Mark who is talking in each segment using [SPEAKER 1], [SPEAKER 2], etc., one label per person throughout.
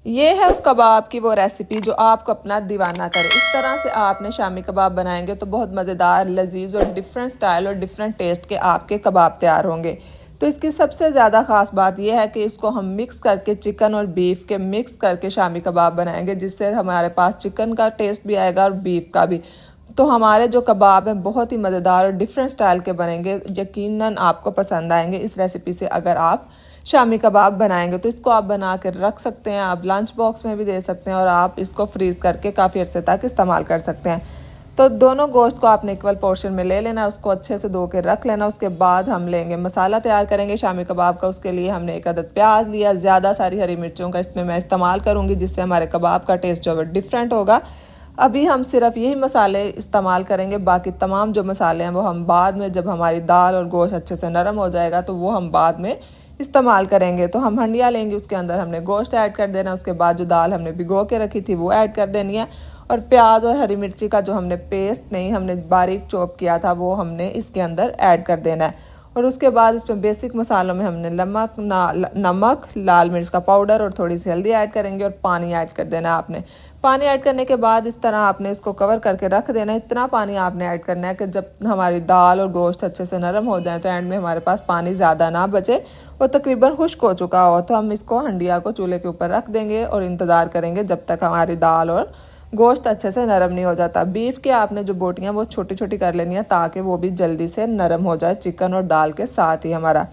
[SPEAKER 1] ये है कबाब की वो रेसिपी जो आपको अपना दीवाना करे। इस तरह से आपने शामी कबाब बनाएंगे तो बहुत मज़ेदार, लजीज और डिफरेंट स्टाइल और डिफरेंट टेस्ट के आपके कबाब तैयार होंगे। तो इसकी सबसे ज़्यादा ख़ास बात यह है कि इसको हम मिक्स करके चिकन और बीफ के मिक्स करके शामी कबाब बनाएंगे, जिससे हमारे पास चिकन का टेस्ट भी आएगा और बीफ का भी। तो हमारे जो कबाब हैं बहुत ही मज़ेदार और डिफरेंट स्टाइल के बनेंगे, यकीनन आपको पसंद आएंगे। इस रेसिपी से अगर आप शामी कबाब बनाएंगे तो इसको आप बना कर रख सकते हैं, आप लंच बॉक्स में भी दे सकते हैं और आप इसको फ्रीज़ करके काफ़ी अर्से तक इस्तेमाल कर सकते हैं। तो दोनों गोश्त को आपने इक्वल पोर्शन में ले लेना, उसको अच्छे से धो के रख लेना। उसके बाद हम लेंगे मसाला तैयार करेंगे शामी कबाब का। उसके लिए हमने एक अदद प्याज लिया, ज़्यादा सारी हरी मिर्चों का इसमें मैं इस्तेमाल करूँगी, जिससे हमारे कबाब का टेस्ट जो है डिफरेंट होगा। अभी हम सिर्फ यही मसाले इस्तेमाल करेंगे, बाकी तमाम जो मसाले हैं वो हम बाद में, जब हमारी दाल और गोश्त अच्छे से नरम हो जाएगा तो वो हम बाद में इस्तेमाल करेंगे। तो हम हंडिया लेंगे, उसके अंदर हमने गोश्त ऐड कर देना। उसके बाद जो दाल हमने भिगो के रखी थी वो ऐड कर देनी है, और प्याज और हरी मिर्ची का जो हमने पेस्ट नहीं, हमने बारीक चॉप किया था, वो हमने इसके अंदर ऐड कर देना है। और उसके बाद इसमें बेसिक मसालों में हमने नमक, लाल मिर्च का पाउडर और थोड़ी सी हल्दी ऐड करेंगे, और पानी ऐड कर देना है आपने। पानी ऐड करने के बाद इस तरह आपने इसको कवर करके रख देना है। इतना पानी आपने ऐड करना है कि जब हमारी दाल और गोश्त अच्छे से नरम हो जाए तो एंड में हमारे पास पानी ज़्यादा ना बचे, वो तकरीबन खुश्क हो चुका हो। तो हम इसको हंडिया को चूल्हे के ऊपर रख देंगे और इंतज़ार करेंगे जब तक हमारी दाल और गोश्त अच्छे से नरम नहीं हो जाता। बीफ के आपने जो बोटियाँ वो छोटी छोटी कर लेनी है, ताकि वो भी जल्दी से नरम हो जाए चिकन और दाल के साथ ही हमारा।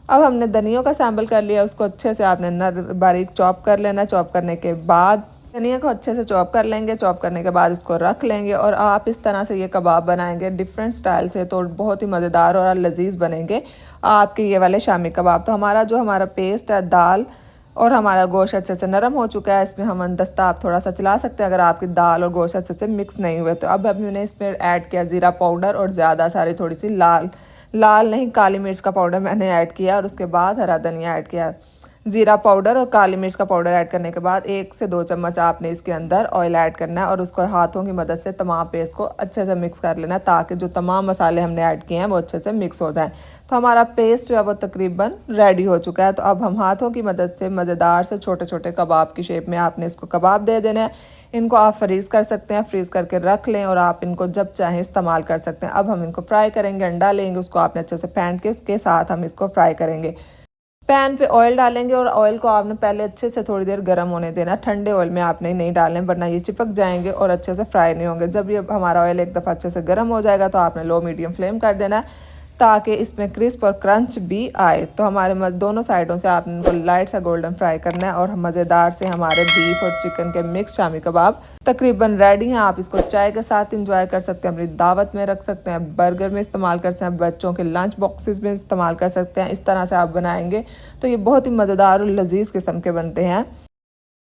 [SPEAKER 1] अब हमने धनियों का सैंपल कर लिया, उसको अच्छे से आपने बारीक चॉप कर लेना। चॉप करने के बाद धनिया को अच्छे से चॉप कर लेंगे। चॉप करने के बाद इसको रख लेंगे, और आप इस तरह से ये कबाब बनाएंगे डिफरेंट स्टाइल से तो बहुत ही मज़ेदार और लजीज बनेंगे आपके ये वाले शामी कबाब। तो हमारा पेस्ट है, दाल और हमारा गोश्त अच्छे से नरम हो चुका है। इसमें हम दस्ता आप थोड़ा सा चला सकते हैं अगर आपकी दाल और गोश्त अच्छे से मिक्स नहीं हुए। तो अब हमने इसमें ऐड किया ज़ीरा पाउडर और ज़्यादा सारी थोड़ी सी लाल नहीं, काली मिर्च का पाउडर मैंने ऐड किया, और उसके बाद हरा धनिया ऐड किया। ज़ीरा पाउडर और काली मिर्च का पाउडर ऐड करने के बाद 1 से 2 चम्मच आपने इसके अंदर ऑयल ऐड करना है, और उसको हाथों की मदद से तमाम पेस्ट को अच्छे से मिक्स कर लेना, ताकि जो तमाम मसाले हमने ऐड किए हैं वो अच्छे से मिक्स हो जाएं। तो हमारा पेस्ट जो है वो तकरीबन रेडी हो चुका है। तो अब हम हाथों की मदद से मज़ेदार से छोटे छोटे कबाब की शेप में आपने इसको कबाब दे देना है। इनको आप फ्रीज़ कर सकते हैं, फ्रीज़ करके रख लें, और आप इनको जब चाहें इस्तेमाल कर सकते हैं। अब हम इनको फ्राई करेंगे। अंडा लेंगे, उसको आपने अच्छे से फेंट के उसके साथ हम इसको फ्राई करेंगे। पैन पे ऑयल डालेंगे, और ऑयल को आपने पहले अच्छे से थोड़ी देर गर्म होने देना। ठंडे ऑयल में आपने नहीं डालने, वरना ये चिपक जाएंगे और अच्छे से फ्राई नहीं होंगे। जब ये हमारा ऑयल एक दफ़ा अच्छे से गर्म हो जाएगा तो आपने लो मीडियम फ्लेम कर देना है, ताकि इसमें क्रिस्प और क्रंच भी आए। तो हमारे दोनों साइडों से आपने इनको लाइट सा गोल्डन फ्राई करना है, और मज़ेदार से हमारे बीफ और चिकन के मिक्स शामी कबाब तकरीबन रेडी हैं। आप इसको चाय के साथ इंजॉय कर सकते हैं, अपनी दावत में रख सकते हैं, बर्गर में इस्तेमाल कर सकते हैं, बच्चों के लंच बॉक्सेस में इस्तेमाल कर सकते हैं। इस तरह से आप बनाएंगे तो ये बहुत ही मज़ेदार और लजीज किस्म के बनते हैं।